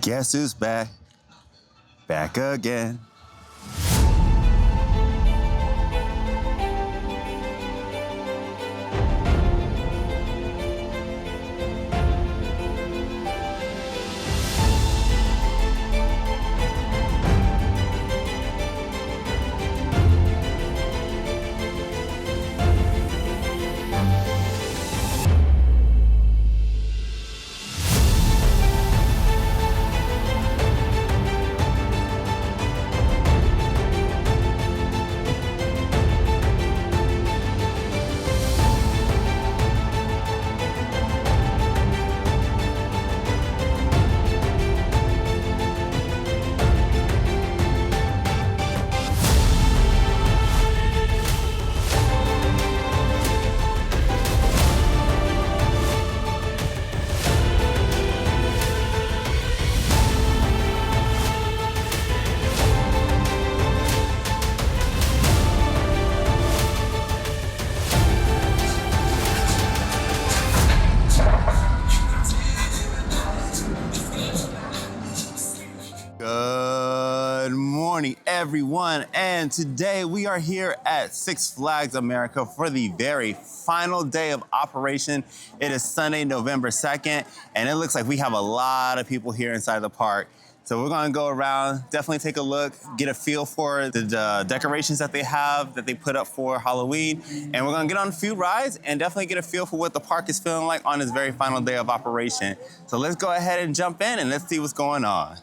Guess who's back? Back again. Good morning, everyone, and today we are here at Six Flags America for the very final day of operation. It is Sunday, November 2nd, and it looks like we have a lot of people here inside the park. So we're gonna go around, definitely take a look, get a feel for the decorations that they have, that they put up for Halloween, and we're gonna get on a few rides and definitely get a feel for what the park is feeling like on its very final day of operation. So let's go ahead and jump in and let's see what's going on.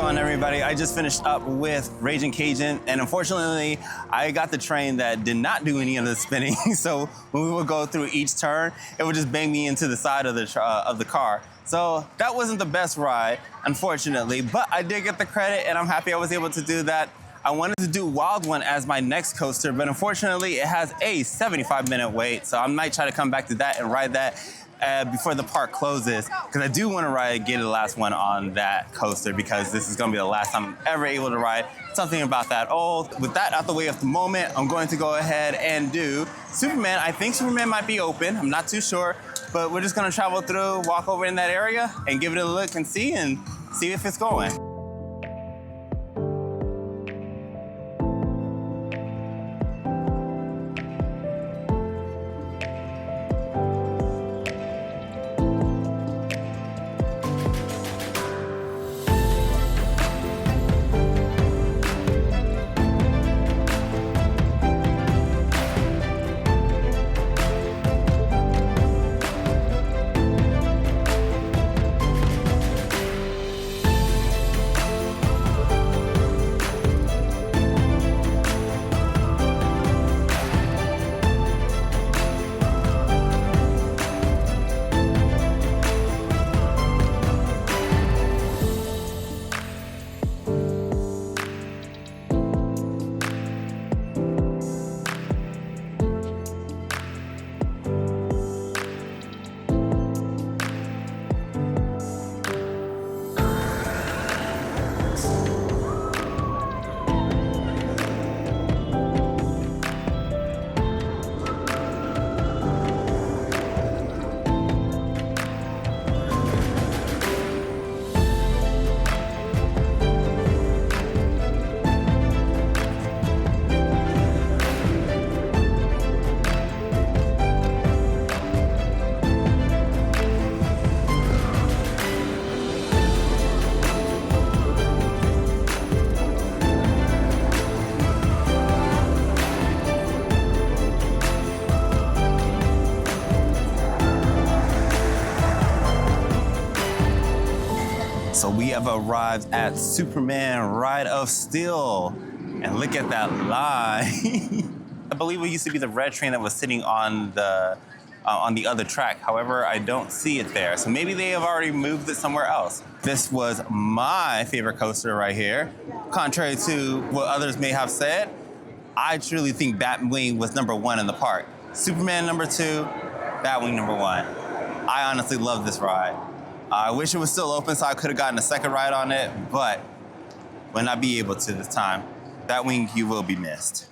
going, everybody? I just finished up with Raging Cajun, and unfortunately, I got the train that did not do any of the spinning. So when we would go through each turn, it would just bang me into the side of the car. So that wasn't the best ride, unfortunately, but I did get the credit, and I'm happy I was able to do that. I wanted to do Wild One as my next coaster, but unfortunately, it has a 75-minute wait, so I might try to come back to that and ride that before the park closes, because I do want to get the last one on that coaster, because this is going to be the last time I'm ever able to ride something about that old. With that out the way at the moment, I'm going to go ahead and do Superman. I think Superman might be open. I'm not too sure, but we're just going to travel through, walk over in that area, and give it a look and see if it's going. So we have arrived at Superman Ride of Steel, and look at that line. I believe it used to be the red train that was sitting on the other track. However, I don't see it there. So maybe they have already moved it somewhere else. This was my favorite coaster right here. Contrary to what others may have said, I truly think Batwing was #1 in the park. Superman #2, Batwing #1. I honestly love this ride. I wish it was still open so I could have gotten a second ride on it, but will not be able to this time. Batwing, you will be missed.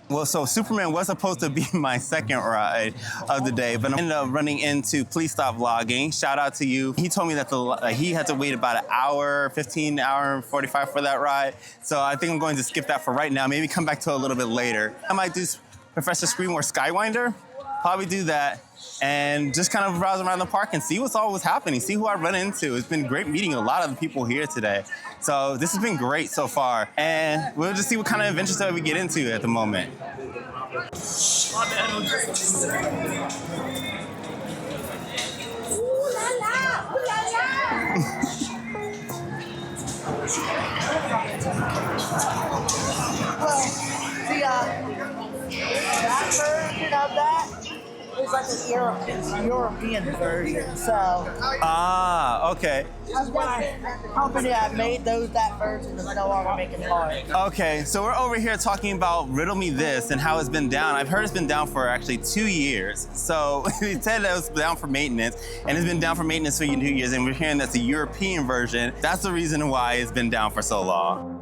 Well, so Superman was supposed to be my second ride of the day, but I ended up running into Please Stop Vlogging. Shout out to you. He told me that he had to wait about an hour, 15, hour and 45 for that ride. So I think I'm going to skip that for right now. Maybe come back to it a little bit later. I might do Professor Scream or Skywinder. Probably do that and just kind of browse around the park and see what's always happening, see who I run into. It's been great meeting a lot of the people here today. So this has been great so far. And we'll just see what kind of adventures that we get into at the moment. That version of that is like a European version. So Okay. that company that made that version is no longer making cars. Okay, so we're over here talking about Riddle Me This and how it's been down. I've heard it's been down for actually 2 years. So they said that it was down for maintenance, and it's been down for maintenance for 2 years, and we're hearing that's a European version. That's the reason why it's been down for so long.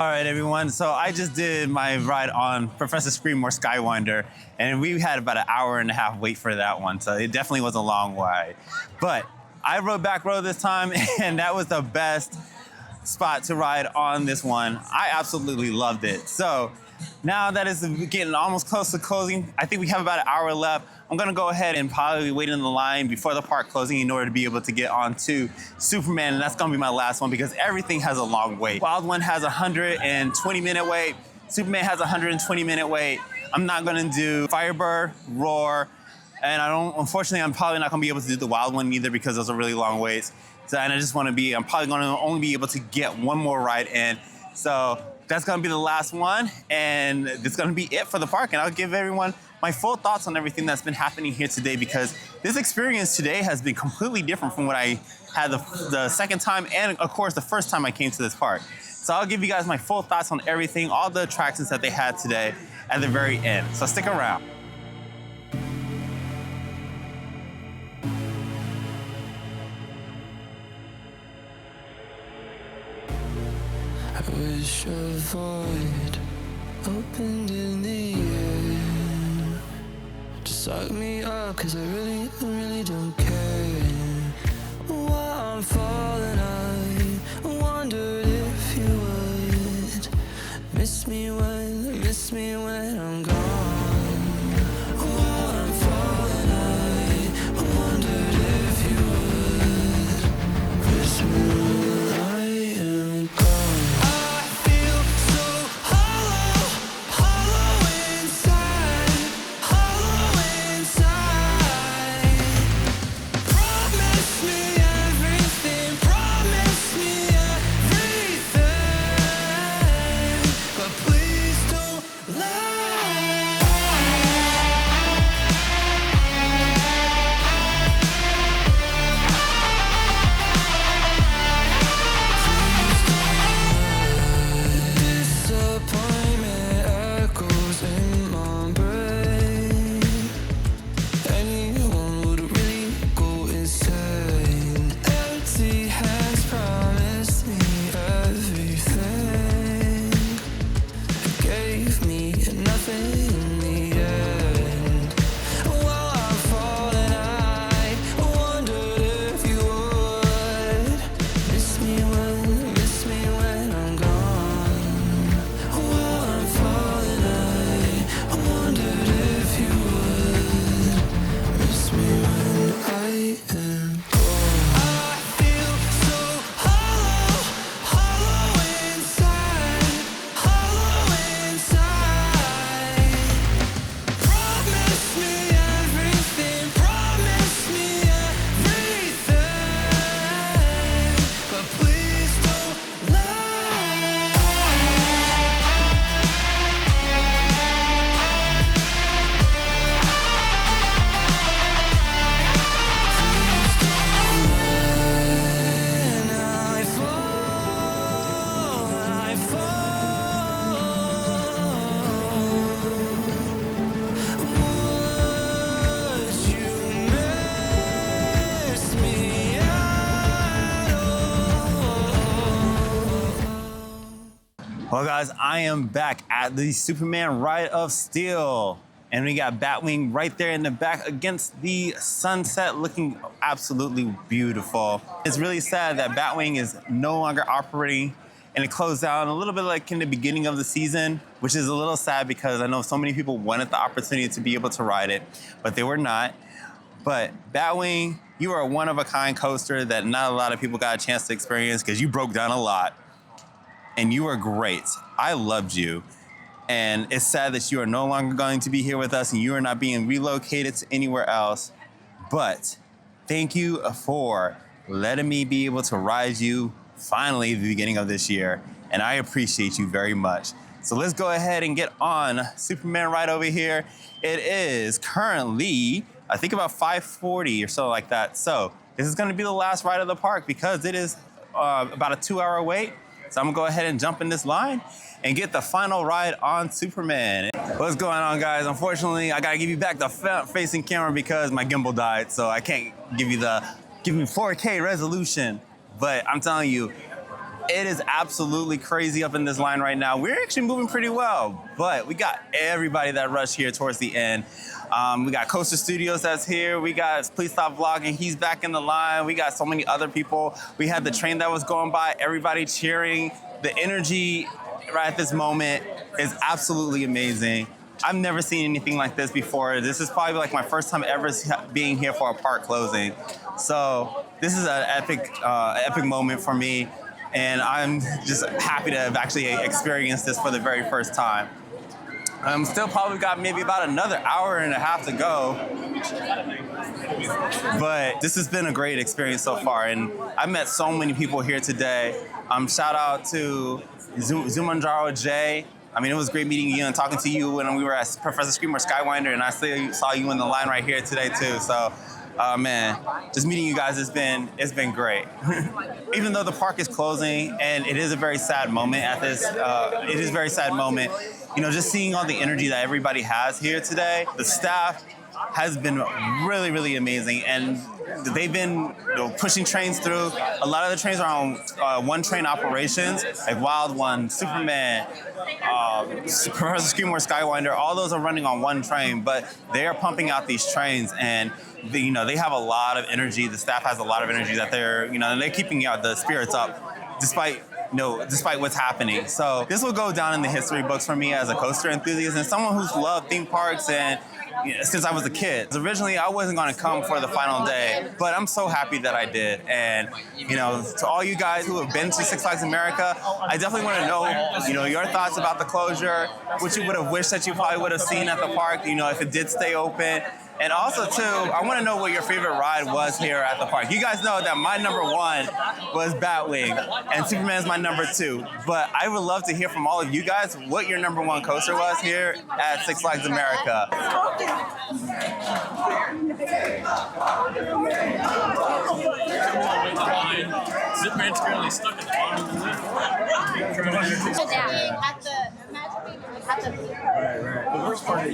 All right, everyone. So I just did my ride on Professor Screamore Skywinder, and we had about an hour and a half wait for that one. So it definitely was a long ride. But I rode back row this time, and that was the best spot to ride on this one. I absolutely loved it. So now that it's getting almost close to closing, I think we have about an hour left. I'm gonna go ahead and probably wait in the line before the park closing in order to be able to get onto Superman, and that's gonna be my last one because everything has a long wait. Wild One has a 120-minute wait. Superman has a 120-minute wait. I'm not gonna do Firebird, Roar, and unfortunately, I'm probably not gonna be able to do the Wild One either because those are really long waits. So, and I'm probably gonna only be able to get one more ride in. So that's gonna be the last one, and that's gonna be it for the park. And I'll give everyone my full thoughts on everything that's been happening here today because this experience today has been completely different from what I had the second time and, of course, the first time I came to this park. So I'll give you guys my full thoughts on everything, all the attractions that they had today at the very end. So stick around. I wish a void opened in the air to suck me up, cause I really don't care. While I'm falling, I wondered if you would miss me when I'm gone. While I'm falling, I wondered if you would miss me when I am gone. I feel so hollow, hollow inside, hollow inside. Promise me everything, promise me everything, but please don't lie. Disappointment echoes in my brain. Anyone would really go insane. Empty hands promised me everything. It gave me nothing in the end. While I'm falling, I wondered if you would miss me when I'm gone. While I'm falling, I wondered if you would miss me when I am gone. I feel so hollow, hollow inside, hollow inside. Promise me everything, promise me everything, but please don't lie. And I fall, I fall. Would you miss me at all? Well, guys, I am back at the Superman Ride of Steel. And we got Batwing right there in the back against the sunset looking absolutely beautiful. It's really sad that Batwing is no longer operating and it closed down a little bit like in the beginning of the season, which is a little sad because I know so many people wanted the opportunity to be able to ride it, but they were not. But Batwing, you are a one-of-a-kind coaster that not a lot of people got a chance to experience because you broke down a lot. And you were great. I loved you. And it's sad that you are no longer going to be here with us and you are not being relocated to anywhere else. But thank you for letting me be able to ride you finally at the beginning of this year. And I appreciate you very much. So let's go ahead and get on Superman Ride over here. It is currently, I think about 5:40 or so like that. So this is gonna be the last ride of the park because it is about a 2-hour wait. So I'm gonna go ahead and jump in this line and get the final ride on Superman. What's going on, guys? Unfortunately, I gotta give you back the front-facing camera because my gimbal died, so I can't give you 4K resolution. But I'm telling you, It is absolutely crazy up in this line right now. We're actually moving pretty well, but we got everybody that rushed here towards the end. We got Coaster Studios that's here. We got Please Stop Vlogging. He's back in the line. We got so many other people. We had the train that was going by, everybody cheering. The energy right at this moment is absolutely amazing. I've never seen anything like this before. This is probably like my first time ever being here for a park closing. So this is an epic moment for me. And I'm just happy to have actually experienced this for the very first time. I'm still probably got maybe about another hour and a half to go. But this has been a great experience so far. And I met so many people here today. Shout out to Zumanjaro Jay. I mean, it was great meeting you and talking to you when we were at Professor Screamer Skywinder, and I still saw you in the line right here today too. So, man, just meeting you guys it's been great. Even though the park is closing and it is a very sad moment at this, it is a very sad moment. You know, just seeing all the energy that everybody has here today. The staff has been really, really amazing, and they've been pushing trains through. A lot of the trains are on one-train operations, like Wild One, Superman, Professor Screamer, Skywinder. All those are running on one train, but they are pumping out these trains, and they have a lot of energy. The staff has a lot of energy that they're keeping the spirits up, despite what's happening. So this will go down in the history books for me as a coaster enthusiast and someone who's loved theme parks and since I was a kid. Originally, I wasn't going to come for the final day, but I'm so happy that I did. And, to all you guys who have been to Six Flags America, I definitely want to know, your thoughts about the closure, what you would have wished that you probably would have seen at the park, if it did stay open. And also, too, I want to know what your favorite ride was here at the park. You guys know that my number one was Batwing, and Superman's my number two. But I would love to hear from all of you guys what your number one coaster was here at Six Flags America. Superman's currently stuck at the bottom of the lift. Right. The worst part is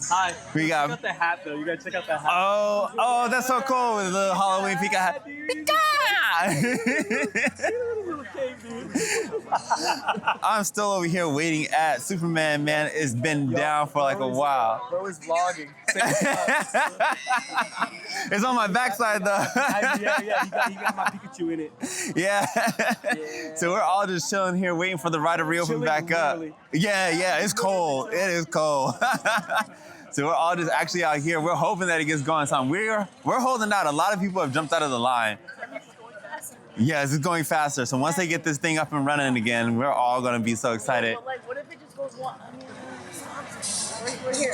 Hi. We got check out the hat though. You gotta check out the hat. Oh, that's so cool with the Halloween Pika hat. I'm still over here waiting at Superman, man. It's been down for like a while. Bro is vlogging. It's on my backside though. Yeah. You got my Pikachu in it. Yeah. So we're all just chilling here waiting for the ride to reopen back up. Yeah, it's cold. It is cold. So we're all just actually out here. We're hoping that it gets going. So we're holding out. A lot of people have jumped out of the line. Yes, it's going faster. So once they get this thing up and running again, we're all going to be so excited. But like, what if it just goes one? I mean, we're here.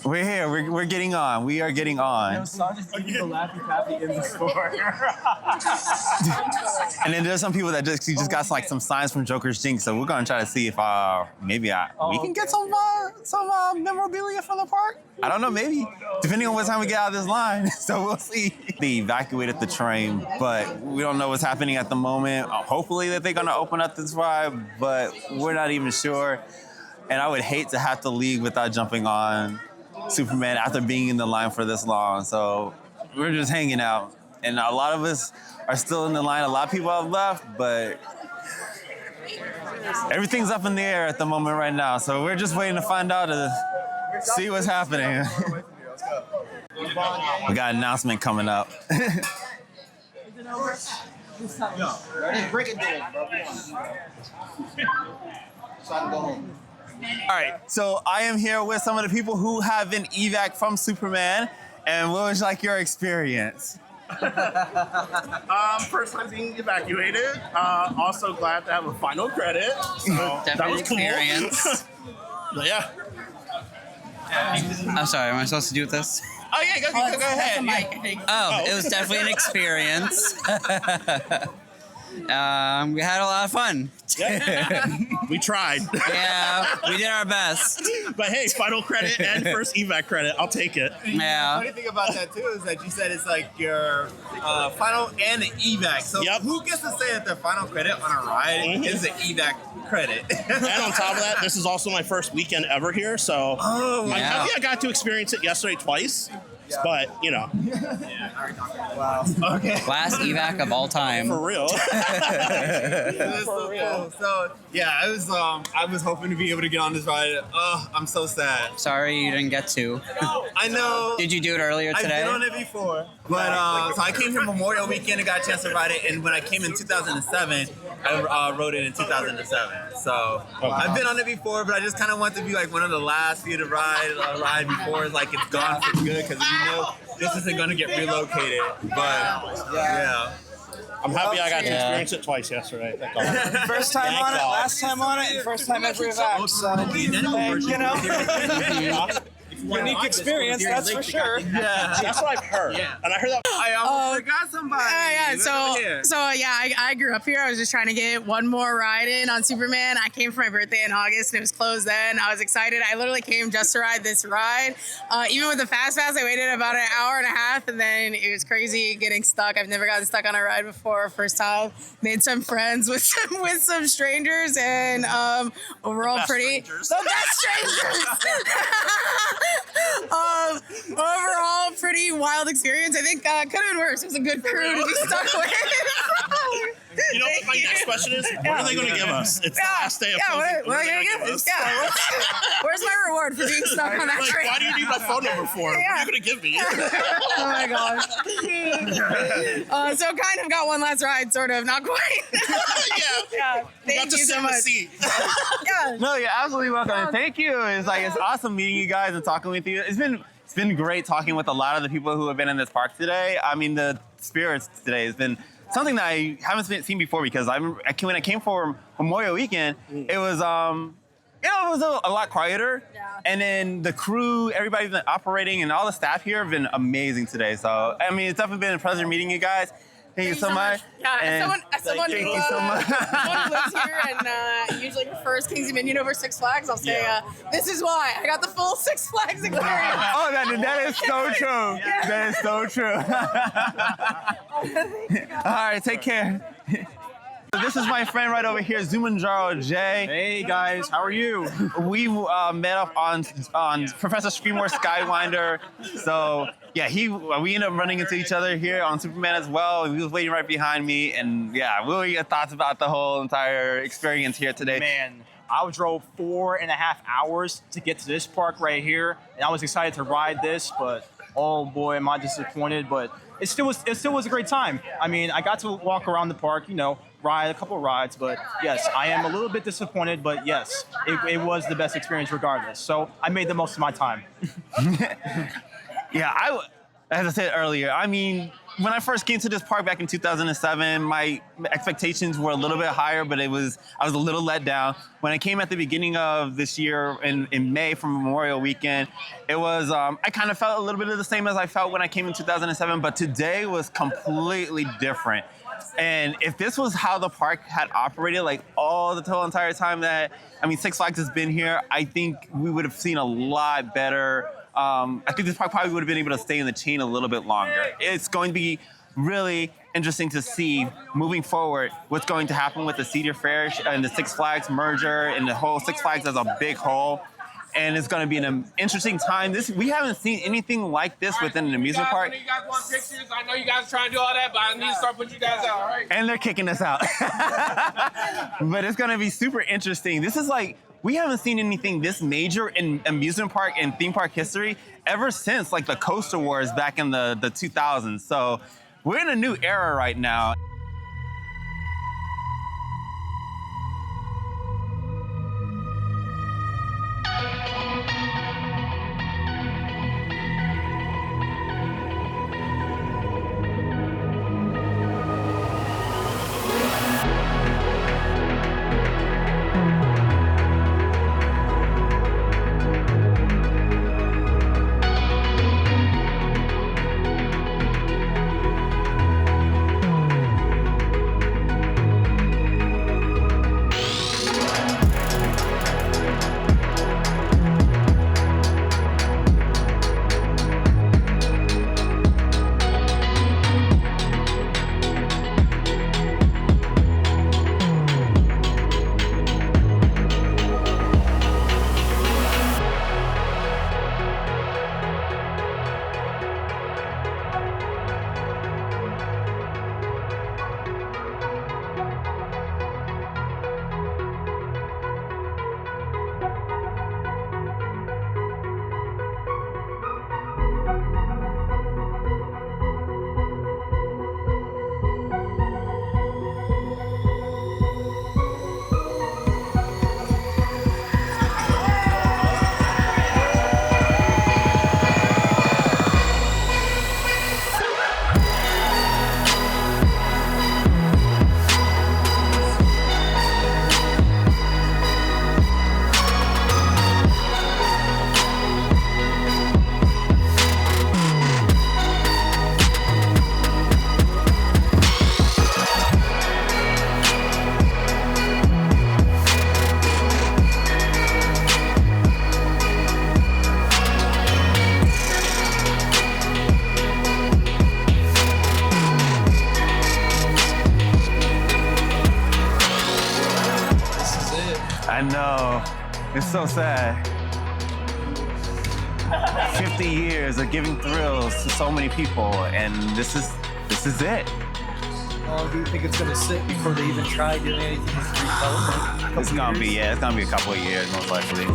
We're here. We're getting on. We are getting on. Son just eating the Laffy Taffy in the store. And then there's some people that just got like some signs from Joker's Jinx. So we're going to try to see if maybe we can get some memorabilia from the park. I don't know, maybe. Depending on what time we get out of this line. So we'll see. They evacuated the train, but we don't know what's happening at the moment. Hopefully that they're going to open up this ride, but we're not even sure. And I would hate to have to leave without jumping on Superman after being in the line for this long. So we're just hanging out. And a lot of us are still in the line. A lot of people have left, but everything's up in the air at the moment right now. So we're just waiting to find out to see what's happening. We got an announcement coming up. All right, so I am here with some of the people who have been evac from Superman, and what was like your experience? First time being evacuated. Also glad to have a final credit. So that was cool. Experience. But yeah. I'm sorry, am I supposed to do this? Oh yeah, go ahead. Oh, it was definitely an experience. We had a lot of fun. Yeah. We tried. Yeah, we did our best. But hey, final credit and first evac credit. I'll take it. The Yeah. funny thing about that too is that you said it's like your final and an evac. So Yep. who gets to say that their final credit on a ride is an evac credit? And on top of that, this is also my first weekend ever here, so I'm Yeah. happy I got to experience it yesterday twice. But you know, Wow. Okay. Last evac of all time. for real. That's so cool. So yeah, I was hoping to be able to get on this ride. Oh, I'm so sad. Sorry you didn't get to. I know. Did you do it earlier I've today? been on it before, but so I came here Memorial Weekend and got a chance to ride it. And when I came in 2007, I rode it in 2007. So I've been on it before, but I just kind of want to be like one of the last few to ride before it's like it's gone for good, because you know this isn't going to get relocated. But yeah. I'm happy I got to Yeah. experience it twice yesterday. Thank God. First time Thank on it, God. last time on it, and first time ever evac. So, you know, unique experience, that's for sure. Yeah. That's what I've heard. Yeah. And I heard that. I almost forgot somebody. Yeah, Look over here. I grew up here. I was just trying to get one more ride in on Superman. I came for my birthday in August and it was closed then. I was excited. I literally came just to ride this ride. Even with the Fast Pass, I waited about an hour and a half, and then it was crazy getting stuck. I've never gotten stuck on a ride before. First time. Made some friends with some strangers, and overall best pretty. strangers. The best strangers. Overall, pretty wild experience. I think could have been worse. It was a good crew to be stuck with. You know what my next question is? What are they going to give us? It's the last day of COVID. what are they gonna give us? Yeah, where's my reward for being stuck on that Like, train? why do you need my phone number for? What are you going to give me? Oh my gosh. So kind of got one last ride, sort of, not quite. Yeah. Got Thank to you sit so in the much. seat. Yeah. No, you're absolutely welcome. And thank you. It's awesome meeting you guys and talking with you. It's been great talking with a lot of the people who have been in this park today. I mean, the spirits today has been something that I haven't seen before, because when I came for Memorial Weekend, it was it was a lot quieter. Yeah. And then the crew, everybody's been operating, and all the staff here have been amazing today. So I mean, it's definitely been a pleasure meeting you guys. Thank you so much. Yeah, And as someone thank who you so much. lives here and usually prefers Kings Dominion over Six Flags, I'll say this is why I got the full Six Flags experience. Oh, that is so true. That is so true. All right, take care. This is my friend right over here, Zumanjaro Jay. Hey guys, how are you? We met up on Professor Screamore Skywinder. So yeah, we ended up running into each other here on Superman as well. He was waiting right behind me, and yeah, what were your thoughts about the whole entire experience here today? Man, I drove 4.5 hours to get to this park right here, and I was excited to ride this, but oh boy, am I disappointed. But it still was a great time. I mean, I got to walk around the park, ride a couple of rides, but yes, I am a little bit disappointed, but yes, it was the best experience regardless. So I made the most of my time. Yeah, as I said earlier, I mean, when I first came to this park back in 2007, my expectations were a little bit higher, but I was a little let down. When I came at the beginning of this year in May from Memorial Weekend, it was, I kind of felt a little bit of the same as I felt when I came in 2007, but today was completely different. And if this was how the park had operated, like all the whole entire time that, Six Flags has been here, I think we would have seen a lot better. I think this park probably would have been able to stay in the chain a little bit longer. It's going to be really interesting to see moving forward what's going to happen with the Cedar Fair and the Six Flags merger and the whole Six Flags as a big whole. And it's going to be an interesting time. We haven't seen anything like this within an amusement park. I know you guys want pictures. I know you guys are trying to do all that, but I need to start putting you guys out, all right? And they're kicking us out. But it's going to be super interesting. This is we haven't seen anything this major in amusement park and theme park history ever since the Coaster Wars back in the 2000s. So we're in a new era right now. I know. It's so sad. 50 years of giving thrills to so many people, and this is it. How long do you think it's going to sit before they even try doing anything with redevelopment? It's gonna be a couple of years most likely.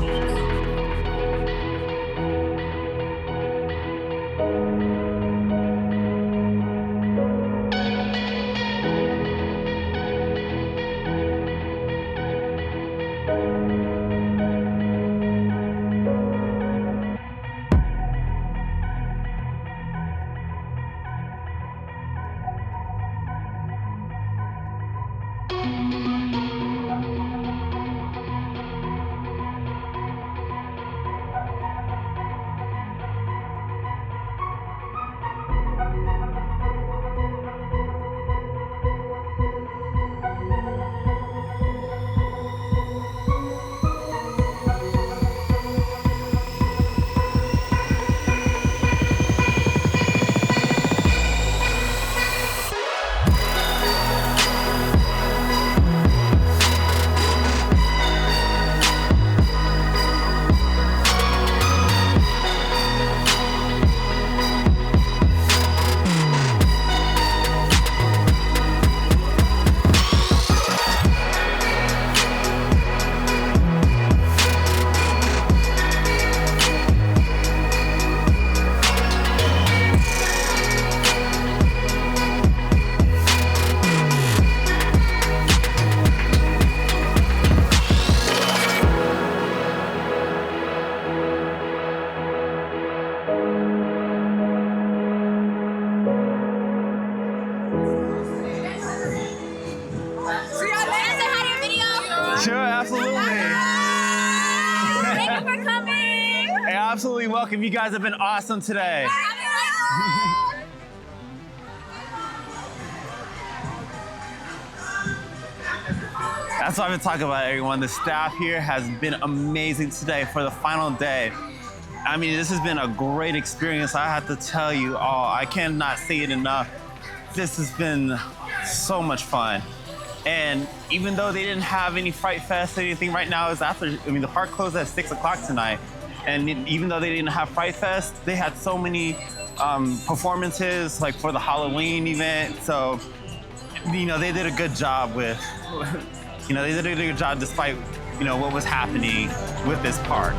Sure, absolutely. Thank you for coming. Hey, absolutely welcome. You guys have been awesome today. That's what I've been talking about, everyone. The staff here has been amazing today for the final day. I mean, this has been a great experience. I have to tell you all, I cannot say it enough. This has been so much fun. And even though they didn't have any Fright Fest or anything right now, is after, I mean, the park closed at 6 o'clock tonight. And even though they didn't have Fright Fest, they had so many performances, like for the Halloween event. So, you know, they did a good job with, they did a good job despite, what was happening with this park.